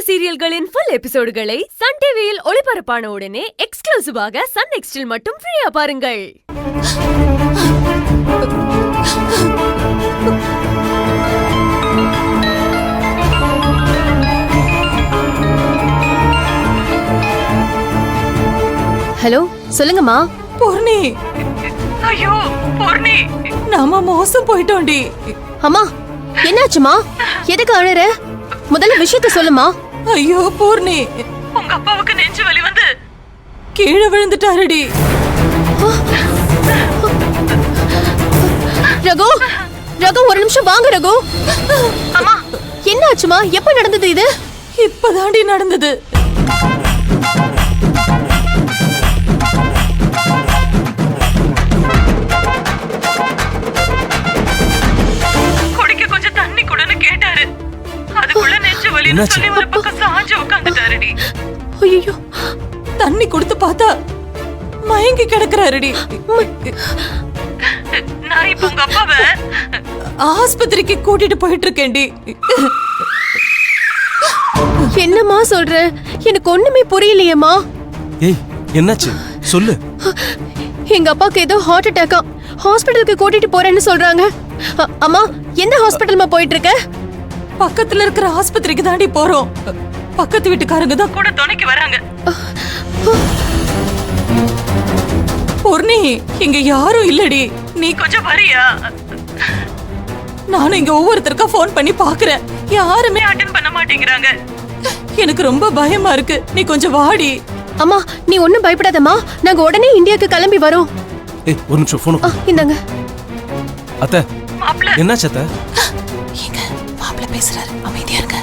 சீரியல்களின் full எபிசோடுகளை Sun டிவியில் ஒளிபரப்பான உடனே எக்ஸ்க்ளூசிவாக சன் நெக்ஸ்டில் மட்டும் ஃப்ரீயா பாருங்கள். ஹலோ, சொல்லுங்கம்மா. பூர்ணி, ஐயோ பூர்ணி, நாம மோசம் போயிட்டோம்டி. அம்மா, என்னாச்சுமா? எதுக்கு அழற? முதல்ல விஷயத்த சொல்லுமா. ஐயோ பூர்ணி, உங்க அப்பாவுக்கு நெஞ்சு வலி வந்து கீழே விழுந்துட்டாருடி. ரகு, ரகு ஒரு நிமிஷம் வாங்க. ரகு, அம்மா என்னாச்சுமா? எப்ப நடந்தது இது? இப்பதாண்டி நடந்தது. குடிக்க கொஞ்சம் தண்ணி கூடன்னு கேட்டாரு. அதுக்குள்ள நெஞ்சு வலின்னு சொல்லி ஒரு பக்கம் சாஞ்சு உட்கார்ந்துட்டாருடி. ஐயோ, தண்ணி கொடுத்து பார்த்தா மயங்கி கிடக்குறாருடி. நான் இப்ப உங்க அப்பாவை ஆஸ்பத்திரிக்கு கூட்டிட்டு போயிட்டு இருக்கேன்டி. என்னம்மா சொல்ற? எனக்கு ஒண்ணுமே புரியலையேம்மா. ஏய், என்னாச்சு சொல்லு. எங்க அப்பாக்கு ஏதோ ஹார்ட் அட்டாக்கா, ஹாஸ்பிடலுக்கு கூட்டிட்டு போறேன்னு சொல்றாங்க. அம்மா, எந்த ஹாஸ்பிடல்மா போயிட்டு இருக்க? பக்கத்துல இருக்கிற ஆஸ்பத்திரிக்கு தாண்டி போறோம். பக்கத்து வீட்டுக்காரங்க தான் கூட துணைக்கு வராங்க. பூர்ணி, இங்க யாரும் இல்லடி. நீ கொஞ்சம் வரியா? நானும் இங்க ஒவ்வொருத்தருக்கா போன் பண்ணி பாக்குறேன். யாருமே அட்டெண்ட் பண்ண மாட்டேங்கிறாங்க. எனக்கு ரொம்ப பயமா இருக்கு. நீ கொஞ்சம் வாடி. அம்மா, நீ ஒண்ணும் பயப்படாதம்மா. நாங்க உடனே இந்தியாவுக்கு கிளம்பி வரோம். ஏய், ஒரு நிமிஷம் போன். இந்தாங்க. அத்தை, என்னாச்சு அத்தை? எங்க மாப்பிள்ள பேசுறாரு, அமைதியா இருங்க.